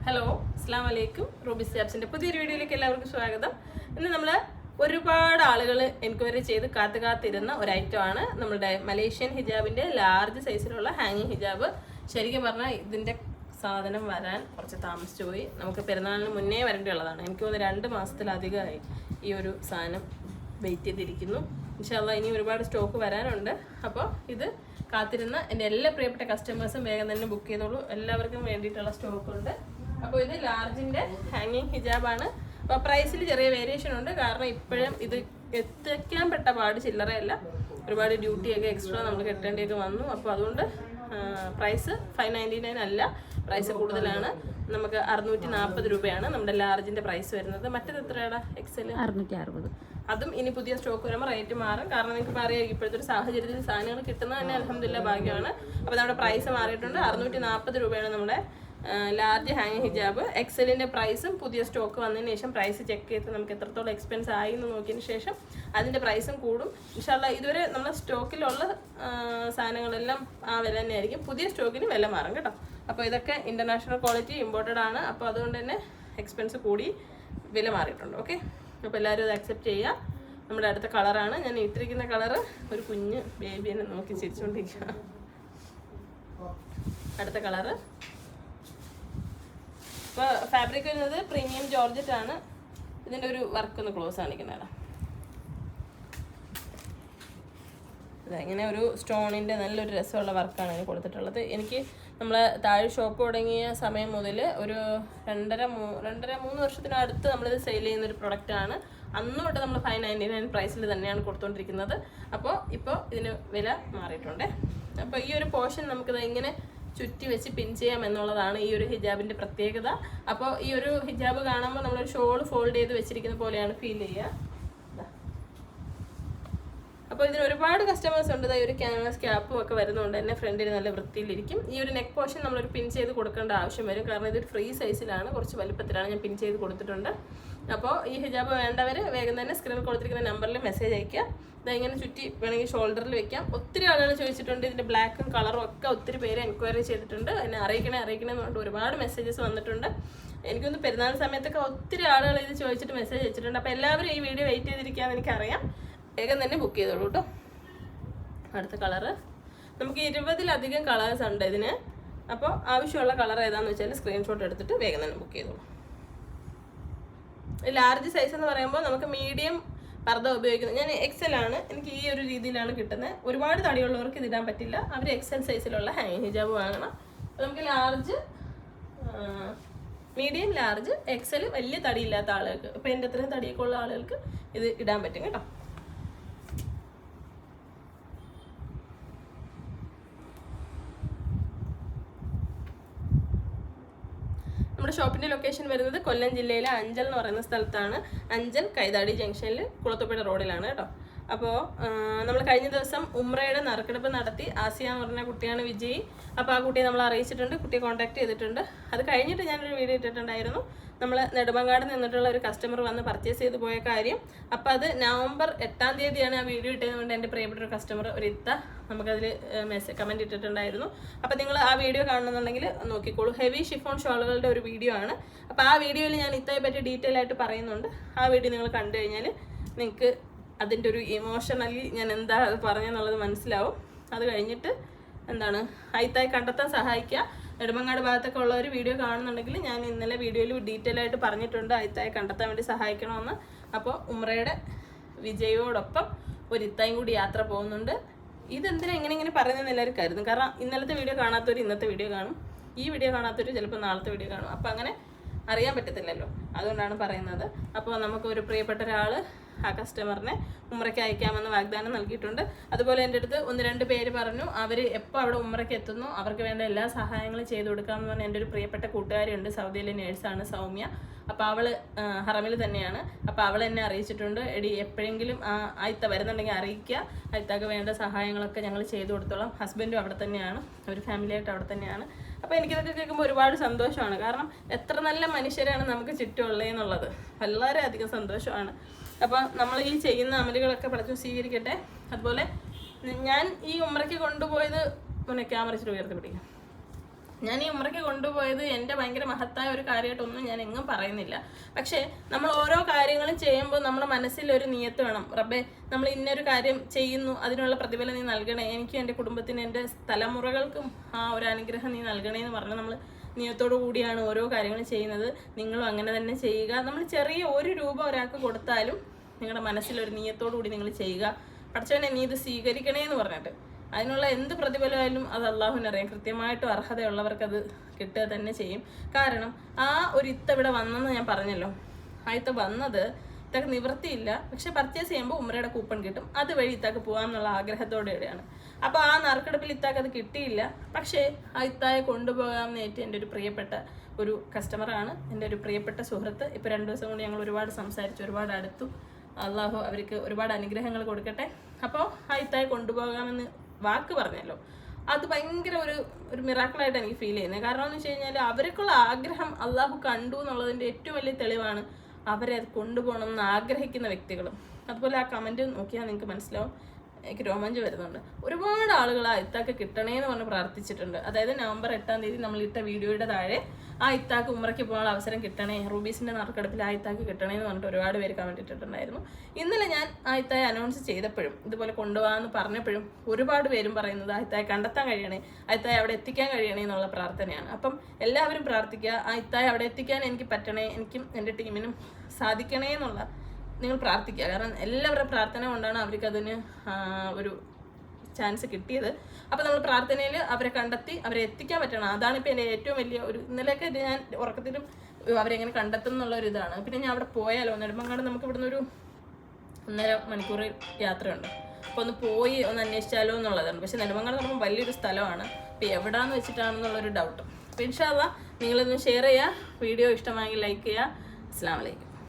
Hello അസ്സാം വലൈക്കും Ruby സ്റ്റാപ്സിൻ്റെ പുതിയൊരു വീഡിയോയിലേക്ക് എല്ലാവർക്കും സ്വാഗതം. ഇന്ന് നമ്മൾ ഒരുപാട് ആളുകൾ എൻക്വയറി ചെയ്ത് കാത്തിരുന്ന ഒരു ഐറ്റമാണ് നമ്മളുടെ മലേഷ്യൻ ഹിജാബിൻ്റെ ലാർജ് സൈസിലുള്ള ഹാങ്ങിങ് ഹിജാബ്. ശരിക്കും പറഞ്ഞാൽ ഇതിൻ്റെ സാധനം വരാൻ കുറച്ച് താമസിച്ചു പോയി. നമുക്ക് പെരുന്നാളിന് മുന്നേ വരേണ്ടിയുള്ളതാണ്. എനിക്ക് തോന്നുന്നു 2 മാസത്തിലധികമായി ഈ ഒരു സാധനം വെയിറ്റ് ചെയ്തിരിക്കുന്നു. ഇൻഷാ അല്ലാഹ് ഇനി ഒരുപാട് സ്റ്റോക്ക് വരാനുണ്ട്. അപ്പോൾ ഇത് കാത്തിരുന്ന എൻ്റെ എല്ലാ പ്രിയപ്പെട്ട കസ്റ്റമേഴ്സും വേഗം തന്നെ ബുക്ക് ചെയ്തോളൂ. എല്ലാവർക്കും വേണ്ടിയിട്ടുള്ള സ്റ്റോക്കുണ്ട്. അപ്പോൾ ഇത് ലാർജിൻ്റെ ഹാങ്ങിങ് ഹിജാബാണ്. അപ്പോൾ പ്രൈസിൽ ചെറിയ വേരിയേഷൻ ഉണ്ട്. കാരണം ഇപ്പോഴും ഇത് എത്തിക്കാൻ പെട്ട പാട് ചില്ലറയല്ല. ഒരുപാട് ഡ്യൂട്ടിയൊക്കെ എക്സ്ട്രാ നമ്മൾ കെട്ടേണ്ടിയൊക്കെ വന്നു. അപ്പോൾ അതുകൊണ്ട് പ്രൈസ് 599 അല്ല, പ്രൈസ് കൂടുതലാണ്. നമുക്ക് 640 രൂപയാണ് നമ്മുടെ ലാർജിൻ്റെ പ്രൈസ് വരുന്നത്. മറ്റേത് എത്രയാണ്? എക്സൽ 660. അതും ഇനി പുതിയ സ്റ്റോക്ക് വരുമ്പോൾ റേറ്റ് മാറും. കാരണം നിങ്ങൾക്ക് അറിയാം ഇപ്പോഴത്തെ ഒരു സാഹചര്യത്തിൽ സാധനങ്ങൾ കിട്ടുന്നത് തന്നെ അൽഹംദുലില്ലാഹ് ഭാഗ്യമാണ്. അപ്പോൾ നമ്മുടെ പ്രൈസ് മാറിയിട്ടുണ്ട്. 640 രൂപയാണ് നമ്മുടെ ലാർജ് ഹാങ്ങിങ് ഹിജാബ്. എക്സലിൻ്റെ പ്രൈസും പുതിയ സ്റ്റോക്ക് വന്നതിന് ശേഷം പ്രൈസ് ചെക്ക് ചെയ്ത് നമുക്ക് എത്രത്തോളം എക്സ്പെൻസ് ആയി എന്ന് നോക്കിയതിന് ശേഷം അതിൻ്റെ പ്രൈസും കൂടും ഇൻഷാ അല്ലാഹ്. ഇതുവരെ നമ്മുടെ സ്റ്റോക്കിലുള്ള സാധനങ്ങളെല്ലാം ആ വില തന്നെയായിരിക്കും. പുതിയ സ്റ്റോക്കിന് വില മാറും കേട്ടോ. അപ്പോൾ ഇതൊക്കെ ഇൻ്റർനാഷണൽ ക്വാളിറ്റി ഇമ്പോർട്ടഡ് ആണ്. അപ്പോൾ അതുകൊണ്ട് തന്നെ എക്സ്പെൻസ് കൂടി വില മാറിയിട്ടുണ്ട്. ഓക്കെ, അപ്പോൾ എല്ലാവരും അത് അക്സെപ്റ്റ് ചെയ്യുക. നമ്മുടെ അടുത്ത കളറാണ് ഞാൻ ഇട്ടിരിക്കുന്ന കളറ്. ഒരു കുഞ്ഞ് ബേബിനെ നോക്കി ചിരിച്ചുകൊണ്ടിരിക്കുക. അടുത്ത കളറ്. ഇപ്പോൾ ഫാബ്രിക് വരുന്നത് പ്രീമിയം ജോർജറ്റ് ആണ്. ഇതിൻ്റെ ഒരു വർക്ക് ഒന്ന് ക്ലോസ് കാണിക്കുന്നതാണ്. ഇങ്ങനെ ഒരു സ്റ്റോണിൻ്റെ നല്ലൊരു രസമുള്ള വർക്കാണ് ഇതിന് കൊടുത്തിട്ടുള്ളത്. എനിക്ക് നമ്മൾ താഴെ ഷോപ്പ് തുടങ്ങിയ സമയം മുതൽ ഒരു 2.5-3 വർഷത്തിനടുത്ത് നമ്മളിത് സെയിൽ ചെയ്യുന്നൊരു പ്രൊഡക്റ്റാണ്. അന്ന് തൊട്ട് നമ്മൾ 599 പ്രൈസിൽ തന്നെയാണ് കൊടുത്തുകൊണ്ടിരിക്കുന്നത്. അപ്പോൾ ഇപ്പോൾ ഇതിന് വില മാറിയിട്ടുണ്ട്. അപ്പോൾ ഈ ഒരു പോർഷൻ നമുക്കിത് ഇങ്ങനെ ചുറ്റി വെച്ച് പിൻ ചെയ്യാം എന്നുള്ളതാണ് ഈ ഒരു ഹിജാബിൻ്റെ പ്രത്യേകത. അപ്പോൾ ഈ ഒരു ഹിജാബ് കാണുമ്പോൾ നമ്മളൊരു ഷോൾ ഫോൾഡ് ചെയ്ത് വെച്ചിരിക്കുന്ന പോലെയാണ് ഫീൽ ചെയ്യുക. അപ്പോൾ ഇതിന് ഒരുപാട് കസ്റ്റമേഴ്സ് ഉണ്ട്. ഈ ഒരു ക്യാൻവാസ് ക്യാപ്പും ഒക്കെ വരുന്നതുകൊണ്ട് തന്നെ ഫ്രണ്ടിൽ നല്ല വൃത്തിയിലിരിക്കും. ഈ ഒരു നെക്ക് പോർഷൻ നമ്മളൊരു പിൻ ചെയ്ത് കൊടുക്കേണ്ട ആവശ്യം വരും. കാരണം ഇതൊരു ഫ്രീ സൈസിലാണ്, കുറച്ച് വലുപ്പത്തിലാണ് ഞാൻ പിൻ ചെയ്ത് കൊടുത്തിട്ടുണ്ട്. അപ്പോൾ ഈ ഹിജാബ് വേണ്ടവർ വേഗം തന്നെ സ്ക്രീനിൽ കൊടുത്തിരിക്കുന്ന നമ്പറിൽ മെസ്സേജ് അയയ്ക്കുക. ഇങ്ങനെ ചുറ്റി വേണമെങ്കിൽ ഷോൾഡറിൽ വെക്കാം. ഒത്തിരി ആളുകൾ ചോദിച്ചിട്ടുണ്ട്. ഇതിൻ്റെ ബ്ലാക്കും കളറും ഒക്കെ ഒത്തിരി പേര് എൻക്വയറി ചെയ്തിട്ടുണ്ട്. എന്നെ അറിയിക്കണേ എന്ന് പറഞ്ഞിട്ട് ഒരുപാട് മെസ്സേജസ് വന്നിട്ടുണ്ട്. എനിക്കൊന്ന് പെരുന്നാൾ സമയത്തൊക്കെ ഒത്തിരി ആളുകൾ ഇത് ചോദിച്ചിട്ട് മെസ്സേജ് അയച്ചിട്ടുണ്ട്. അപ്പോൾ എല്ലാവരും ഈ വീഡിയോ വെയിറ്റ് ചെയ്തിരിക്കുകയെന്ന് എനിക്കറിയാം. വേഗം തന്നെ ബുക്ക് ചെയ്തോളൂ കേട്ടോ. അടുത്ത കളറ്. നമുക്ക് 20-ലധികം കളേഴ്സ് ഉണ്ട് ഇതിന്. അപ്പോൾ ആവശ്യമുള്ള കളർ ഏതാണെന്ന് വെച്ചാൽ സ്ക്രീൻഷോട്ട് എടുത്തിട്ട് വേഗം തന്നെ ബുക്ക് ചെയ്തോളൂ. ലാർജ് സൈസ് എന്ന് പറയുമ്പോൾ നമുക്ക് മീഡിയം പർദ്ദ ഉപയോഗിക്കുന്നത്. ഞാൻ എക്സൽ ആണ്, എനിക്ക് ഈ ഒരു രീതിയിലാണ് കിട്ടുന്നത്. ഒരുപാട് തടിയുള്ളവർക്ക് ഇതിടാൻ പറ്റില്ല. അവർ എക്സൽ സൈസിലുള്ള ഹാങ്ങിങ് ഹിജാബ് വാങ്ങണം. അപ്പോൾ നമുക്ക് ലാർജ്, മീഡിയം, ലാർജ്, എക്സൽ വലിയ തടിയില്ലാത്ത ആളുകൾക്ക്, ഇപ്പോൾ എൻ്റെ അത്രയും തടിയൊക്കെ ഉള്ള ആളുകൾക്ക് ഇത് ഇടാൻ പറ്റും കേട്ടോ. നമ്മുടെ ഷോപ്പിൻ്റെ ലൊക്കേഷൻ വരുന്നത് കൊല്ലം ജില്ലയിലെ അഞ്ചൽ എന്ന് പറയുന്ന സ്ഥലത്താണ്. അഞ്ചൽ കൈതാടി ജംഗ്ഷനിൽ കുളത്തുപുഴ റോഡിലാണ് കേട്ടോ. അപ്പോൾ നമ്മൾ കഴിഞ്ഞ ദിവസം ഉംറയുടെ നറുക്കെടുപ്പ് നടത്തി. ആസിയ എന്ന് പറഞ്ഞ കുട്ടിയാണ് വിജയി. അപ്പോൾ ആ കുട്ടിയെ നമ്മൾ അറിയിച്ചിട്ടുണ്ട്, കുട്ടിയെ കോൺടാക്ട് ചെയ്തിട്ടുണ്ട്. അത് കഴിഞ്ഞിട്ട് ഞാനൊരു വീഡിയോ ഇട്ടിട്ടുണ്ടായിരുന്നു. നമ്മൾ നെടുമങ്ങാട് നിന്നിട്ടുള്ള ഒരു കസ്റ്റമർ വന്ന് പർച്ചേസ് ചെയ്ത് പോയ കാര്യം. അപ്പോൾ അത് നവംബർ 8-ാം തീയതിയാണ് ആ വീഡിയോ ഇട്ടതുകൊണ്ട് എൻ്റെ പ്രിയപ്പെട്ട ഒരു കസ്റ്റമർ ഒരു നമുക്കതിൽ കമൻറ്റ് ഇട്ടിട്ടുണ്ടായിരുന്നു. അപ്പോൾ നിങ്ങൾ ആ വീഡിയോ കാണണമെന്നുണ്ടെങ്കിൽ നോക്കിക്കോളൂ. ഹെവി ഷിഫോൺ ഷോളുകളുടെ ഒരു വീഡിയോ ആണ്. അപ്പോൾ ആ വീഡിയോയിൽ ഞാൻ ഇത്തയെ പറ്റി ഡീറ്റെയിൽ ആയിട്ട് പറയുന്നുണ്ട്. ആ വീഡിയോ നിങ്ങൾ കണ്ടു കഴിഞ്ഞാൽ നിങ്ങൾക്ക് അതിൻ്റെ ഒരു ഇമോഷണലി ഞാൻ എന്താ അത് പറഞ്ഞെന്നുള്ളത് മനസ്സിലാവും. അത് കഴിഞ്ഞിട്ട് എന്താണ് അയിത്തായി കണ്ടെത്താൻ സഹായിക്കുക. നെടുമങ്ങാട് ഭാഗത്തൊക്കെ ഉള്ള ഒരു വീഡിയോ കാണുന്നുണ്ടെങ്കിൽ ഞാൻ ഇന്നലെ വീഡിയോയിൽ ഡീറ്റെയിൽ ആയിട്ട് പറഞ്ഞിട്ടുണ്ട് അയിത്തായി കണ്ടെത്താൻ വേണ്ടി സഹായിക്കണമെന്ന്. അപ്പോൾ ഉംറയുടെ വിജയോടൊപ്പം ഒരു ഇത്തായും കൂടി യാത്ര പോകുന്നുണ്ട്. ഇതെന്തിനാ ഇങ്ങനെ പറയുന്നതെന്ന് എല്ലാവരും കരുതും. കാരണം ഇന്നലത്തെ വീഡിയോ കാണാത്തവർ ഇന്നത്തെ വീഡിയോ കാണും, ഈ വീഡിയോ കാണാത്തവർ ചിലപ്പോൾ നാളത്തെ വീഡിയോ കാണും. അപ്പോൾ അങ്ങനെ അറിയാൻ പറ്റത്തില്ലല്ലോ, അതുകൊണ്ടാണ് പറയുന്നത്. അപ്പോൾ നമുക്ക് ഒരു പ്രിയപ്പെട്ട ഒരാൾ ആ കസ്റ്റമറിനെ ഉംറയ്ക്ക് അയക്കാമെന്ന് വാഗ്ദാനം നൽകിയിട്ടുണ്ട്. അതുപോലെ എൻ്റെ അടുത്ത് 1-2 പേര് പറഞ്ഞു അവർ എപ്പോൾ അവിടെ ഉംറയ്ക്ക് എത്തുന്നു അവർക്ക് വേണ്ട എല്ലാ സഹായങ്ങളും ചെയ്തു കൊടുക്കാമെന്ന് പറഞ്ഞാൽ എൻ്റെ ഒരു പ്രിയപ്പെട്ട കൂട്ടുകാരിയുണ്ട്, സൗദിയിലെ നേഴ്സാണ് സൗമ്യ. അപ്പോൾ അവൾ ഹറമിൽ തന്നെയാണ്. അപ്പോൾ അവൾ എന്നെ അറിയിച്ചിട്ടുണ്ട്, എടി എപ്പോഴെങ്കിലും അയിത്ത വരുന്നുണ്ടെങ്കിൽ അറിയിക്കുക, അയിത്താക്ക് വേണ്ട സഹായങ്ങളൊക്കെ ഞങ്ങൾ ചെയ്തു കൊടുത്തോളാം. ഹസ്ബൻഡും അവിടെ തന്നെയാണ്, ഒരു ഫാമിലിയായിട്ട് അവിടെ തന്നെയാണ്. അപ്പോൾ എനിക്കിതൊക്കെ കേൾക്കുമ്പോൾ ഒരുപാട് സന്തോഷമാണ്. കാരണം എത്ര നല്ല മനുഷ്യരാണ് നമുക്ക് ചുറ്റുമുള്ളതെന്നുള്ളത് വളരെയധികം സന്തോഷമാണ്. അപ്പോൾ നമ്മൾ ഈ ചെയ്യുന്ന അമലുകളൊക്കെ പഠിച്ചു സ്വീകരിക്കട്ടെ. അതുപോലെ ഞാൻ ഈ ഉംറയ്ക്ക് കൊണ്ടുപോയത് ക്യാമറ ഇച്ചിരി ഉയർത്തി പിടിക്കാം. ഞാൻ ഈ ഉമ്രയ്ക്ക് കൊണ്ടുപോയത് എൻ്റെ ഭയങ്കര മഹത്തായ ഒരു കാര്യമായിട്ടൊന്നും ഞാൻ എങ്ങും പറയുന്നില്ല. പക്ഷേ നമ്മൾ ഓരോ കാര്യങ്ങളും ചെയ്യുമ്പോൾ നമ്മുടെ മനസ്സിലൊരു നിയത്ത് വേണം. റബ്ബേ, നമ്മൾ ഇന്നൊരു കാര്യം ചെയ്യുന്നു, അതിനുള്ള പ്രതിഫലം നീ നൽകണേ, എനിക്കും എൻ്റെ കുടുംബത്തിനും എൻ്റെ തലമുറകൾക്കും ആ ഒരു അനുഗ്രഹം നീ നൽകണേ എന്ന് പറഞ്ഞാൽ നമ്മൾ നിയത്തോടു കൂടിയാണ് ഓരോ കാര്യങ്ങളും ചെയ്യുന്നത്. നിങ്ങളും അങ്ങനെ തന്നെ ചെയ്യുക. നമ്മൾ ചെറിയ 1 രൂപ ഒരാൾക്ക് കൊടുത്താലും നിങ്ങളുടെ മനസ്സിലൊരു നിയത്തോടു കൂടി നിങ്ങൾ ചെയ്യുക. പഠിച്ചവനെ നീ ഇത് സ്വീകരിക്കണേ എന്ന് പറഞ്ഞിട്ട് അതിനുള്ള എന്ത് പ്രതിഫലമായാലും അത് അള്ളാഹുവിനറിയാം. കൃത്യമായിട്ടും അർഹതയുള്ളവർക്കത് കിട്ടുക തന്നെ ചെയ്യും. കാരണം ആ ഒരു ഇത്ത ഇവിടെ വന്നെന്ന് ഞാൻ പറഞ്ഞല്ലോ, ആ ഇത്ത വന്നത് ഇത്താക്ക് നിവൃത്തിയില്ല, പക്ഷെ പർച്ചേസ് ചെയ്യുമ്പോൾ ഉമ്രയുടെ കൂപ്പൺ കിട്ടും, അതുവഴി ഇത്താക്ക് പോകാമെന്നുള്ള ആഗ്രഹത്തോടെയാണ്. അപ്പോൾ ആ നറുക്കെടുപ്പിൽ ഇത്താക്ക് അത് കിട്ടിയില്ല. പക്ഷേ ആ ഇത്തായെ കൊണ്ടുപോകാമെന്ന് ഏറ്റവും എൻ്റെ ഒരു പ്രിയപ്പെട്ട ഒരു കസ്റ്റമറാണ്, എൻ്റെ ഒരു പ്രിയപ്പെട്ട സുഹൃത്ത്. ഇപ്പോൾ 2 ദിവസം കൊണ്ട് ഞങ്ങൾ ഒരുപാട് സംസാരിച്ചു, ഒരുപാട് അടുത്തു. അള്ളാഹു അവർക്ക് ഒരുപാട് അനുഗ്രഹങ്ങൾ കൊടുക്കട്ടെ. അപ്പോൾ ആ ഇത്തായെ കൊണ്ടുപോകാമെന്ന് വാക്ക് പറഞ്ഞല്ലോ, അത് ഭയങ്കര ഒരു മിറാക്കിളായിട്ട് എനിക്ക് ഫീൽ ചെയ്യുന്നത്. കാരണം എന്ന് വെച്ച് കഴിഞ്ഞാൽ അവർക്കുള്ള ആഗ്രഹം അള്ളാഹു കണ്ടു എന്നുള്ളതിൻ്റെ ഏറ്റവും വലിയ തെളിവാണ് അവരെ അത് കൊണ്ടുപോകണം എന്ന് ആഗ്രഹിക്കുന്ന വ്യക്തികളും. അതുപോലെ ആ കമൻറ്റ് നോക്കിയാൽ നിങ്ങൾക്ക് മനസ്സിലാവും, എനിക്ക് രോമാഞ്ചം വരുന്നുണ്ട്. ഒരുപാട് ആളുകൾ ആ ഇത്താക്ക് കിട്ടണേന്ന് പറഞ്ഞ് പ്രാർത്ഥിച്ചിട്ടുണ്ട്. അതായത് നവംബർ 8-ാം തീയതി നമ്മൾ ഇട്ട വീഡിയോയുടെ താഴെ ആ ഇത്താക്ക് ഉമ്രയ്ക്ക് പോകാനുള്ള അവസരം കിട്ടണേ, റൂബീസിൻ്റെ നറുക്കെടുപ്പിൽ ആ ഇത്താക്ക് കിട്ടണേന്ന് പറഞ്ഞിട്ട് ഒരുപാട് പേര് കമൻറ്റ് ഇട്ടിട്ടുണ്ടായിരുന്നു. ഇന്നലെ ഞാൻ ആ ഇത്തായെ അനൗൺസ് ചെയ്തപ്പോഴും ഇതുപോലെ കൊണ്ടുപോകാമെന്ന് പറഞ്ഞപ്പോഴും ഒരുപാട് പേരും പറയുന്നത് ആ ഇത്തായെ കണ്ടെത്താൻ കഴിയണേ, ആ ഇത്തായെ അവിടെ എത്തിക്കാൻ കഴിയണേ എന്നുള്ള പ്രാർത്ഥനയാണ്. അപ്പം എല്ലാവരും പ്രാർത്ഥിക്കുക, ആ ഇത്തായെ അവിടെ എത്തിക്കാൻ എനിക്ക് പറ്റണേ, എനിക്കും എൻ്റെ ടീമിനും സാധിക്കണേ എന്നുള്ള നിങ്ങൾ പ്രാർത്ഥിക്കുക. കാരണം എല്ലാവരുടെ പ്രാർത്ഥന കൊണ്ടാണ് അവർക്കതിന് ഒരു ചാൻസ് കിട്ടിയത്. അപ്പോൾ നമ്മൾ പ്രാർത്ഥനയിൽ അവരെ കണ്ടെത്തി അവരെ എത്തിക്കാൻ പറ്റണം. അതാണ് ഇപ്പോൾ എൻ്റെ ഏറ്റവും വലിയ ഒരു ഇന്നലെയൊക്കെ ഞാൻ ഉറക്കത്തിലും അവരെങ്ങനെ കണ്ടെത്തും എന്നുള്ളൊരു ഇതാണ്. പിന്നെ ഞാൻ അവിടെ പോയാലോ, നെടുമങ്ങാട് നമുക്ക് ഇവിടുന്ന് ഒരു 1.5 മണിക്കൂർ യാത്രയുണ്ട്. അപ്പോൾ ഒന്ന് പോയി ഒന്ന് അന്വേഷിച്ചാലോ എന്നുള്ളതാണ്. പക്ഷേ നെടുമങ്ങാട് നമ്മൾ വലിയൊരു സ്ഥലമാണ്, അപ്പോൾ എവിടെയാണെന്ന് വെച്ചിട്ടാണെന്നുള്ളൊരു ഡൗട്ട്. അപ്പോൾ ഇൻഷാ അല്ലാഹ് നിങ്ങളൊന്ന് ഷെയർ ചെയ്യുക, വീഡിയോ ഇഷ്ടമായെങ്കിൽ ലൈക്ക് ചെയ്യുക. അസ്സലാമു അലൈക്കും.